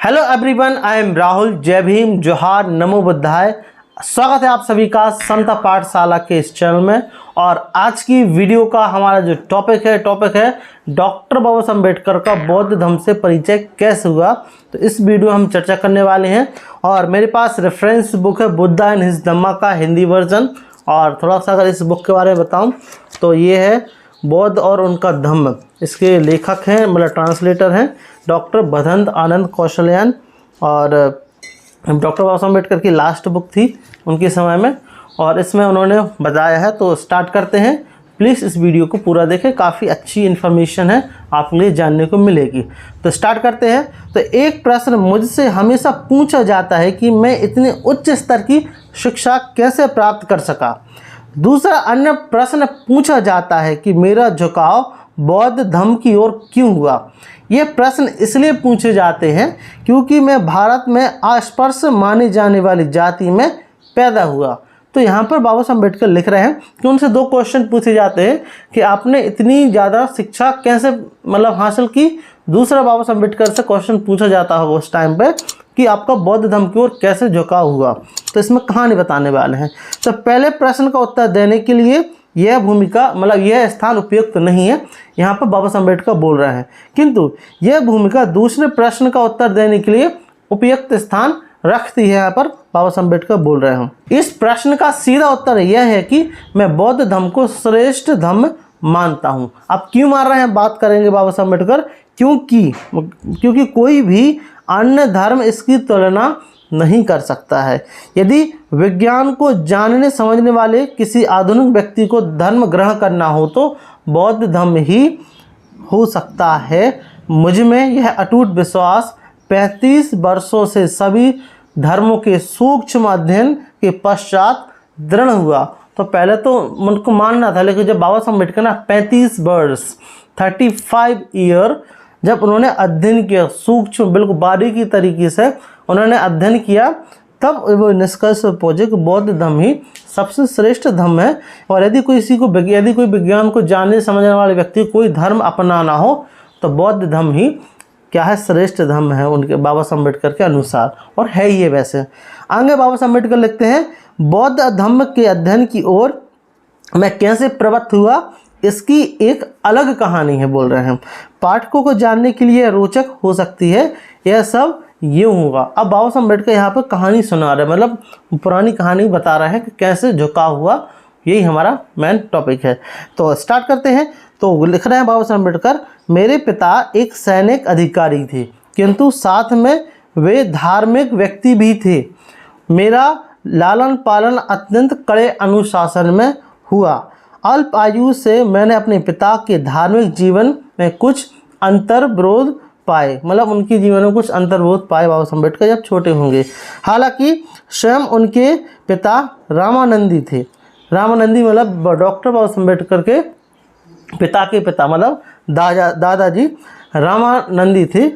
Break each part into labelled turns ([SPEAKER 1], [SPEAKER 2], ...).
[SPEAKER 1] Hello everyone, I am Rahul. जय भीम, जोहार, नमो बुद्धाय। स्वागत है आप सभी का समता पाठशाला के इस चैनल में। और आज की वीडियो का हमारा जो टॉपिक है डॉक्टर बाबा साहब अम्बेडकर का बौद्ध धर्म से परिचय कैसे हुआ। तो इस वीडियो हम चर्चा करने वाले हैं। और मेरे पास रेफरेंस बुक है बुद्धा एंड हिज धम्मा का हिंदी वर्जन। और थोड़ा सा अगर इस बुक के बारे में बताऊं तो ये है बौद्ध और उनका धम्म। इसके लेखक हैं मतलब ट्रांसलेटर हैं डॉक्टर भदंत आनंद कौशल्यान। और डॉक्टर बाबा साहब अम्बेडकर की लास्ट बुक थी उनके समय में, और इसमें उन्होंने बताया है। तो स्टार्ट करते हैं। प्लीज़ इस वीडियो को पूरा देखें, काफ़ी अच्छी इन्फॉर्मेशन है, आपके लिए जानने को मिलेगी। तो स्टार्ट करते हैं। तो एक प्रश्न मुझसे हमेशा पूछा जाता है कि मैं इतने उच्च स्तर की शिक्षा कैसे प्राप्त कर सका। दूसरा अन्य प्रश्न पूछा जाता है कि मेरा झुकाव बौद्ध धर्म की ओर क्यों हुआ। ये प्रश्न इसलिए पूछे जाते हैं क्योंकि मैं भारत में अस्पृश्य माने जाने वाली जाति में पैदा हुआ। तो यहाँ पर बाबा साहब अम्बेडकर लिख रहे हैं कि उनसे दो क्वेश्चन पूछे जाते हैं कि आपने इतनी ज़्यादा शिक्षा कैसे हासिल की। दूसरा बाबा साहब अम्बेडकर से क्वेश्चन पूछा जाता होगा उस टाइम पे कि आपका बौद्ध धर्म की ओर कैसे झुकाव हुआ। तो इसमें कहानी बताने वाले हैं। तो पहले प्रश्न का उत्तर देने के लिए यह भूमिका यह स्थान उपयुक्त नहीं है, यहाँ पर बाबा साहब अम्बेडकर बोल रहे हैं। किंतु यह भूमिका दूसरे प्रश्न का उत्तर देने के लिए उपयुक्त स्थान रखती है, यहाँ पर बाबा साहब अम्बेडकर बोल रहे हैं। इस प्रश्न का सीधा उत्तर यह है कि मैं बौद्ध धर्म को श्रेष्ठ धर्म मानता हूँ। अब क्यों मान रहे हैं बात करेंगे बाबा साहब अम्बेडकर। क्योंकि कोई भी अन्य धर्म इसकी तुलना नहीं कर सकता है। यदि विज्ञान को जानने समझने वाले किसी आधुनिक व्यक्ति को धर्म ग्रहण करना हो तो बौद्ध धर्म ही हो सकता है। मुझ में यह अटूट विश्वास 35 वर्षों से सभी धर्मों के सूक्ष्म अध्ययन के पश्चात दृढ़ हुआ। तो पहले तो उनको मानना था, लेकिन जब बाबा साहब अम्बेडकर ना 35 वर्ष 35 ईयर जब उन्होंने अध्ययन किया, सूक्ष्म बिल्कुल बारीकी तरीके से उन्होंने अध्ययन किया, तब वो निष्कर्ष पर पहुंचे कि बौद्ध धर्म ही सबसे श्रेष्ठ धर्म है। और यदि कोई विज्ञान को जानने समझने वाले व्यक्ति कोई धर्म अपनाना हो तो बौद्ध धर्म ही क्या है, श्रेष्ठ धर्म है उनके बाबा साहब अम्बेडकर के अनुसार। और है ये वैसे। आगे बाबा साहब अम्बेडकर लिखते हैं, बौद्ध धर्म के अध्ययन की ओर मैं कैसे प्रवृत्त हुआ, इसकी एक अलग कहानी है बोल रहे हैं। पाठकों को जानने के लिए रोचक हो सकती है। यह सब यूँ होगा। अब बाबा साहब अम्बेडकर यहाँ पर कहानी सुना रहे, पुरानी कहानी बता रहे हैं कि कैसे झुकाव हुआ। यही हमारा मेन टॉपिक है। तो स्टार्ट करते हैं। तो लिख रहे हैं बाबा साहब अम्बेडकर, मेरे पिता एक सैनिक अधिकारी थे, किंतु साथ में वे धार्मिक व्यक्ति भी थे। मेरा लालन पालन अत्यंत कड़े अनुशासन में हुआ। अल्प आयु से मैंने अपने पिता के धार्मिक जीवन में कुछ अंतर्विरोध पाए, उनके जीवन में कुछ अंतर्विरोध पाए बाबा साहब अम्बेडकर जब छोटे होंगे। हालांकि स्वयं उनके पिता रामानंदी थे। रामानंदी डॉक्टर बाबा साहब अम्बेडकर के पिता के पिता दादाजी रामानंदी थे,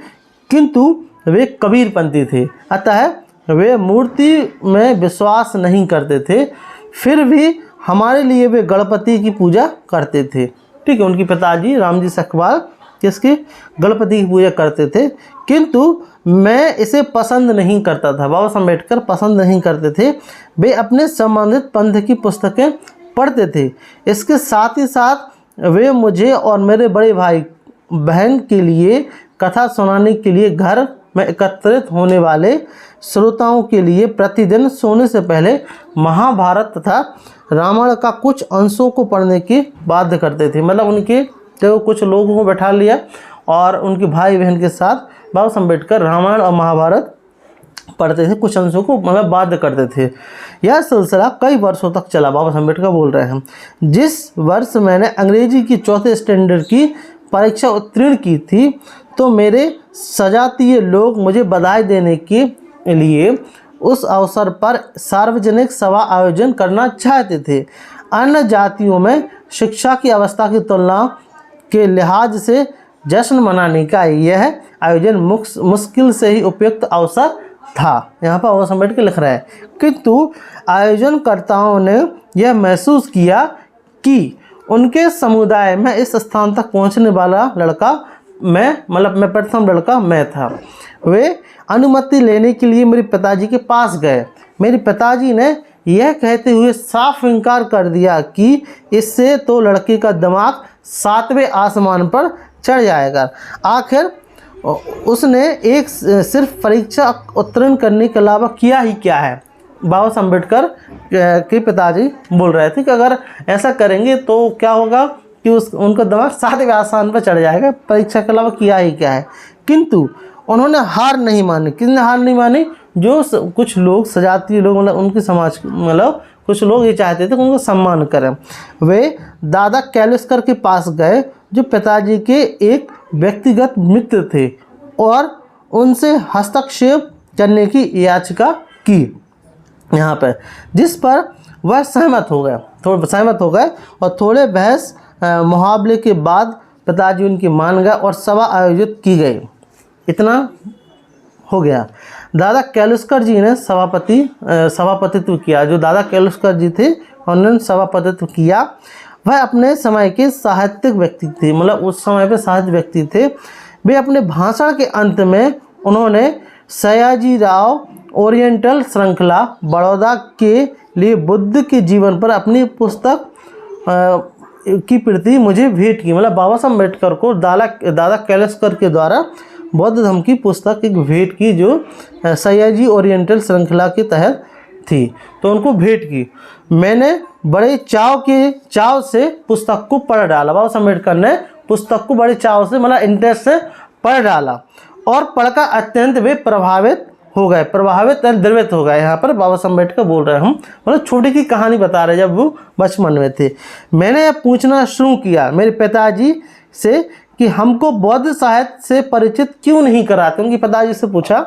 [SPEAKER 1] किंतु वे कबीरपंथी थे। अतः वे मूर्ति में विश्वास नहीं करते थे। फिर भी हमारे लिए वे गणपति की पूजा करते थे। ठीक है, उनके पिताजी रामजी सखपाल किसकी गणपति की पूजा करते थे, किंतु मैं इसे पसंद नहीं करता था। बाबा साहब अम्बेडकर पसंद नहीं करते थे। वे अपने संबंधित पंथ की पुस्तकें पढ़ते थे। इसके साथ ही साथ वे मुझे और मेरे बड़े भाई बहन के लिए कथा सुनाने के लिए घर में एकत्रित होने वाले श्रोताओं के लिए प्रतिदिन सोने से पहले महाभारत तथा रामायण का कुछ अंशों को पढ़ने की बाध्य करते थे। उनके तो कुछ लोगों को बैठा लिया और उनके भाई बहन के साथ बाबा साहब अम्बेडकर रामायण और महाभारत पढ़ते थे, कुछ अंशों को बाध्य करते थे। यह सिलसिला कई वर्षों तक चला। बाबा साहब अम्बेडकर बोल रहे हैं, जिस वर्ष मैंने अंग्रेजी की चौथे स्टैंडर्ड की परीक्षा उत्तीर्ण की थी तो मेरे सजातीय लोग मुझे बधाई देने के लिए उस अवसर पर सार्वजनिक सभा आयोजन करना चाहते थे। अन्य जातियों में शिक्षा की अवस्था की तुलना के लिहाज से जश्न मनाने का यह आयोजन मुश्किल से ही उपयुक्त अवसर था। यहाँ पर बाबा साहब अम्बेडकर लिख रहा है, किंतु आयोजनकर्ताओं ने यह महसूस किया कि उनके समुदाय में इस स्थान तक पहुँचने वाला लड़का मैं प्रथम लड़का मैं था। वे अनुमति लेने के लिए मेरे पिताजी के पास गए। मेरे पिताजी ने यह कहते हुए साफ इनकार कर दिया कि इससे तो लड़के का दिमाग 7वें आसमान पर चढ़ जाएगा। आखिर उसने एक सिर्फ परीक्षा उत्तीर्ण करने के अलावा किया ही क्या है। बाबा साहब अम्बेडकर के पिताजी बोल रहे थे कि अगर ऐसा करेंगे तो क्या होगा कि उनका दिमाग 7वें आसमान पर चढ़ जाएगा, परीक्षा के अलावा किया ही क्या है। किंतु उन्होंने हार नहीं मानी। किसने हार नहीं मानी? जो कुछ लोग सजातीय लोग, मतलब उनकी समाज, मतलब कुछ लोग ये चाहते थे कि उनको सम्मान करें। वे दादा कैलुस्कर के पास गए जो पिताजी के एक व्यक्तिगत मित्र थे और उनसे हस्तक्षेप करने की याचिका की यहाँ पर, जिस पर वह सहमत हो गए और थोड़े बहस मुहावरे के बाद पिताजी उनकी मान गए और सभा आयोजित की गई। इतना हो गया। दादा कैलुस्कर जी ने सभापतित्व किया। जो दादा कैलुस्कर जी थे उन्होंने सभापतित्व किया। वह अपने समय के साहित्यिक व्यक्ति थे, मतलब उस समय पे साहित्य व्यक्ति थे। वे अपने भाषण के अंत में उन्होंने सयाजीराव ओरिएंटल श्रृंखला बड़ौदा के लिए बुद्ध के जीवन पर अपनी पुस्तक की प्रति मुझे भेंट की। मतलब बाबा साहब अम्बेडकर को दादा कैलुस्कर के द्वारा बौद्ध धर्म की पुस्तक एक भेंट की जो सयाजी ओरिएंटल श्रृंखला के तहत थी, तो उनको भेंट की। मैंने बड़े चाव से पुस्तक को पढ़ डाला। बाबा साहब अम्बेडकर ने पुस्तक को बड़े चाव से, मतलब इंटरेस्ट से पढ़ डाला और पढ़कर अत्यंत वे प्रभावित हो गए। यहाँ पर बाबा साहब अम्बेडकर बोल रहे हैं, हम मतलब छोटे की कहानी बता रहे जब वो बचपन में थे। मैंने पूछना शुरू किया मेरे पिताजी से कि हमको बौद्ध साहित्य से परिचित क्यों नहीं कराते। उनके पिताजी से पूछा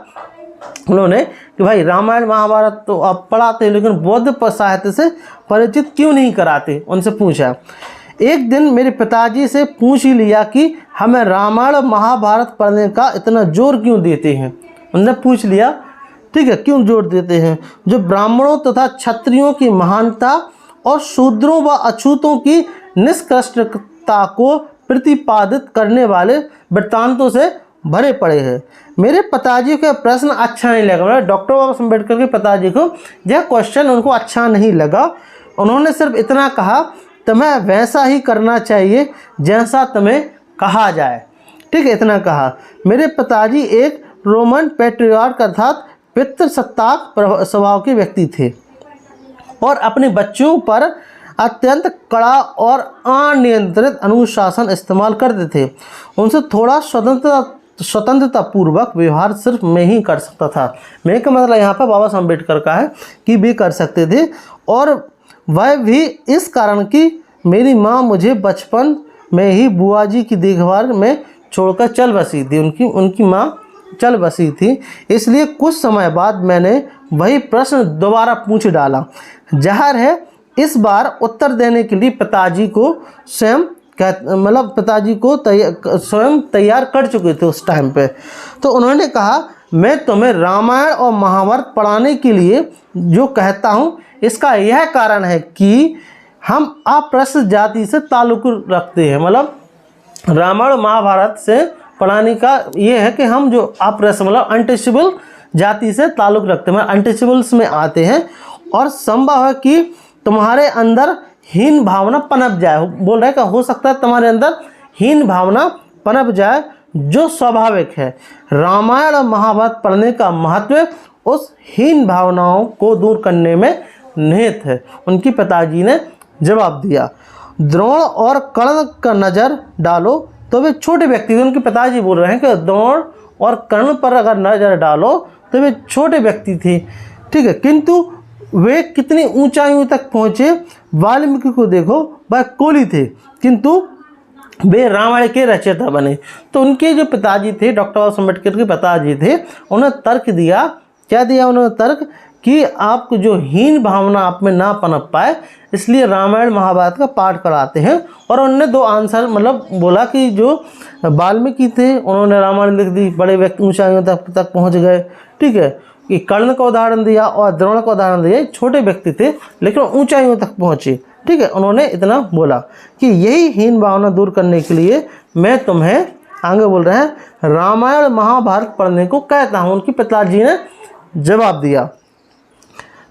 [SPEAKER 1] उन्होंने कि भाई रामायण महाभारत तो आप पढ़ाते हैं लेकिन बौद्ध साहित्य से परिचित क्यों नहीं कराते, उनसे पूछा। एक दिन मेरे पिताजी से पूछ ही लिया कि हमें रामायण और महाभारत पढ़ने का इतना जोर क्यों देते हैं। उन्होंने पूछ लिया, ठीक है, क्यों जोर देते हैं। जो ब्राह्मणों तथा क्षत्रियों की महानता और शूद्रों व अछूतों की निष्कृष्टता को प्रतिपादित करने वाले वृत्तांतों से भरे पड़े हैं। मेरे पिताजी का प्रश्न अच्छा नहीं लगा। मतलब डॉक्टर बाबा साहब अम्बेडकर के पिताजी को यह क्वेश्चन उनको अच्छा नहीं लगा। उन्होंने सिर्फ इतना कहा, तुम्हें वैसा ही करना चाहिए जैसा तुम्हें कहा जाए। ठीक है, इतना कहा। मेरे पिताजी एक रोमन पैट्रियार्क अर्थात पितृसत्ताक स्वभाव के व्यक्ति थे और अपने बच्चों पर अत्यंत कड़ा और अनियंत्रित अनुशासन इस्तेमाल करते थे। उनसे थोड़ा स्वतंत्रता पूर्वक व्यवहार सिर्फ मैं ही कर सकता था। मैं का मतलब यहाँ पर बाबा साहब अम्बेडकर का है कि वे कर सकते थे, और वह भी इस कारण कि मेरी माँ मुझे बचपन में ही बुआ जी की देखभाल में छोड़कर चल बसी थी। उनकी माँ चल बसी थी, इसलिए कुछ समय बाद मैंने वही प्रश्न दोबारा पूछ डाला। जाहिर है इस बार उत्तर देने के लिए पिताजी को स्वयं तैयार कर चुके थे उस टाइम पे। तो उन्होंने कहा, मैं तुम्हें रामायण और महाभारत पढ़ाने के लिए जो कहता हूँ इसका यह कारण है कि हम अप्रस्त जाति से ताल्लुक रखते हैं। मतलब रामायण और महाभारत से पढ़ाने का ये है कि हम जो अप्रस्त मतलब अनटचेबल जाति से ताल्लुक रखते हैं, अनटचेबल्स में आते हैं, और संभव है कि तुम्हारे अंदर हीन भावना पनप जाए। बोल रहे हैं कि हो सकता है तुम्हारे अंदर हीन भावना पनप जाए, जो स्वाभाविक है। रामायण और महाभारत पढ़ने का महत्व उस हीन भावनाओं को दूर करने में निहित है। उनके पिताजी ने जवाब दिया। द्रोण और कर्ण का नज़र डालो तो वे छोटे व्यक्ति थे। उनके पिताजी बोल रहे हैं कि द्रोण और कर्ण पर अगर नज़र डालो तो वे छोटे व्यक्ति थे, ठीक है, किंतु वे कितनी ऊंचाइयों तक पहुँचे। वाल्मीकि को देखो, वह कोली थे किंतु वे रामायण के रचयिता बने। तो उनके जो पिताजी थे, डॉक्टर बाबा साहब अम्बेडकर के पिताजी थे, उन्होंने तर्क दिया। क्या दिया उन्होंने तर्क? कि आपको जो हीन भावना आप में ना पनप पाए इसलिए रामायण महाभारत का पाठ कराते हैं। और उन्होंने दो आंसर मतलब बोला कि जो वाल्मीकि थे उन्होंने रामायण लिख दी, बड़े व्यक्ति ऊंचाइयों तक पहुंच गए, ठीक है। कि कर्ण का उदाहरण दिया और द्रोण का उदाहरण दिया, छोटे व्यक्ति थे लेकिन ऊंचाइयों तक पहुँचे, ठीक है। उन्होंने इतना बोला कि यही हीन भावना दूर करने के लिए मैं तुम्हें आगे बोल रहे हैं, रामायण महाभारत पढ़ने को कहता हूँ। उनके पिताजी ने जवाब दिया,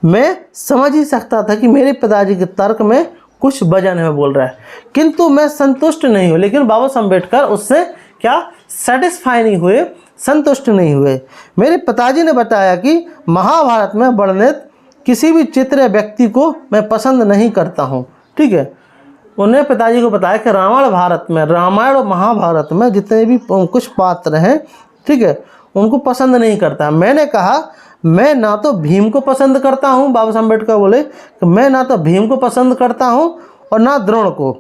[SPEAKER 1] मैं समझ ही सकता था कि मेरे पिताजी के तर्क में कुछ वजन है, बोल रहा है, किंतु मैं संतुष्ट नहीं हूँ। लेकिन बाबा साहब अम्बेडकर उससे क्या सेटिस्फाई नहीं हुए, संतुष्ट नहीं हुए। मेरे पिताजी ने बताया कि महाभारत में वर्णित किसी भी चित्र या व्यक्ति को मैं पसंद नहीं करता हूँ। ठीक है, उन्हें पिताजी को बताया कि रामायण और महाभारत में जितने भी कुछ पात्र हैं, ठीक है, उनको पसंद नहीं करता। मैंने कहा, मैं ना तो भीम को पसंद करता हूँ। बाबा साहब अम्बेडकर बोले कि मैं ना तो भीम को पसंद करता हूँ और ना द्रोण को,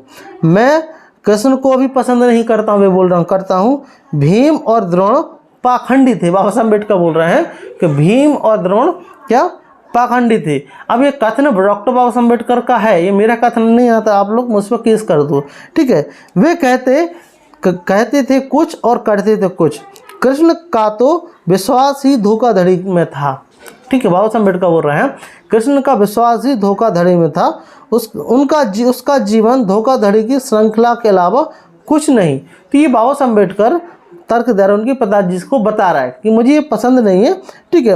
[SPEAKER 1] मैं कृष्ण को भी पसंद नहीं करता हूँ। वे बोल रहा हूँ करता हूँ, भीम और द्रोण पाखंडी थे। बाबा साहब अम्बेडकर बोल रहे हैं कि भीम और द्रोण क्या पाखंडी थे। अब ये कथन डॉक्टर बाबा साहब अम्बेडकर का है, ये मेरा कथन नहीं आता, आप लोग मुझ पर केस कर दो। ठीक है, वे कहते थे कुछ और करते थे कुछ। कृष्ण का तो विश्वास ही धोखाधड़ी में था। ठीक है, बाबा साहब अम्बेडकर बोल रहे हैं कृष्ण का विश्वास ही धोखाधड़ी में था, उसका जीवन धोखाधड़ी की श्रृंखला के अलावा कुछ नहीं। तो ये बाबा साहब अम्बेडकर तर्क दे रहे हैं, उनके पिताजी को बता रहा है कि मुझे ये पसंद नहीं है। ठीक है,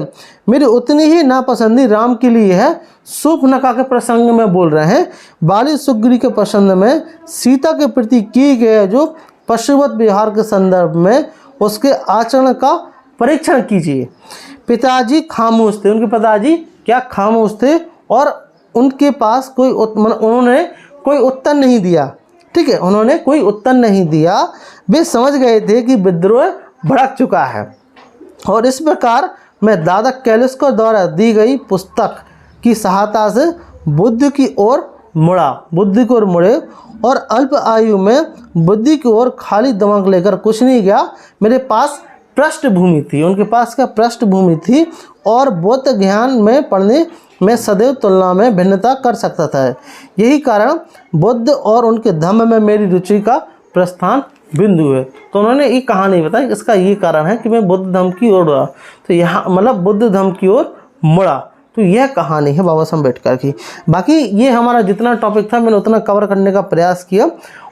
[SPEAKER 1] मेरी उतनी ही नापसंदी राम के लिए है। शूर्पणखा के प्रसंग में बोल रहे हैं, बाली सुग्री के प्रसंग में सीता के प्रति किए गए जो पशुवत व्यवहार के संदर्भ में उसके आचरण का परीक्षण कीजिए। पिताजी खामोश थे, उनके पिताजी क्या खामोश थे और उनके पास उन्होंने कोई उत्तर नहीं दिया। ठीक है, उन्होंने कोई उत्तर नहीं दिया। वे समझ गए थे कि विद्रोह भड़क चुका है और इस प्रकार मैं दादा कैलुस्कर द्वारा दी गई पुस्तक की सहायता से बुद्धि की ओर मुड़े और अल्प आयु में बुद्धि की ओर खाली दिमाग लेकर कुछ नहीं गया। मेरे पास पृष्ठभूमि थी, उनके पास क्या पृष्ठभूमि थी और बौद्ध ज्ञान में पढ़ने में सदैव तुलना में भिन्नता कर सकता था। यही कारण बुद्ध और उनके धम्म में मेरी रुचि का प्रस्थान बिंदु है। तो उन्होंने ये कहानी बताई, इसका ये कारण है कि मैं बुद्ध धम्म की ओर मुड़ा, तो यहाँ मतलब बुद्ध धम्म की ओर मुड़ा। तो यह कहानी है बाबा साहब अम्बेडकर की। बाकी ये हमारा जितना टॉपिक था मैंने उतना कवर करने का प्रयास किया,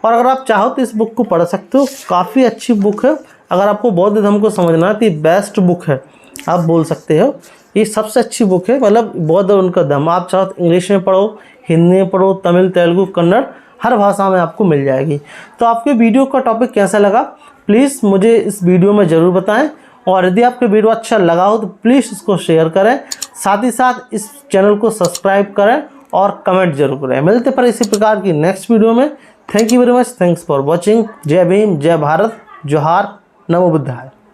[SPEAKER 1] और अगर आप चाहो तो इस बुक को पढ़ सकते हो, काफ़ी अच्छी बुक है। अगर आपको बौद्ध धर्म को समझना है तो ये बेस्ट बुक है, आप बोल सकते हो ये सबसे अच्छी बुक है। मतलब बौद्ध और उनका धर्म, आप चाहो तो इंग्लिश में पढ़ो, हिंदी में पढ़ो, तमिल, तेलुगु, कन्नड़, हर भाषा में आपको मिल जाएगी। तो आपके वीडियो का टॉपिक कैसा लगा प्लीज़ मुझे इस वीडियो में ज़रूर बताएं, और यदि आपको वीडियो अच्छा लगा हो तो प्लीज़ इसको शेयर करें, साथ ही साथ इस चैनल को सब्सक्राइब करें और कमेंट जरूर करें। मिलते पर इसी प्रकार की नेक्स्ट वीडियो में। Thank you very much, thanks for watching. जय भीम, जय भारत, जोहार, नमो बुद्धाय।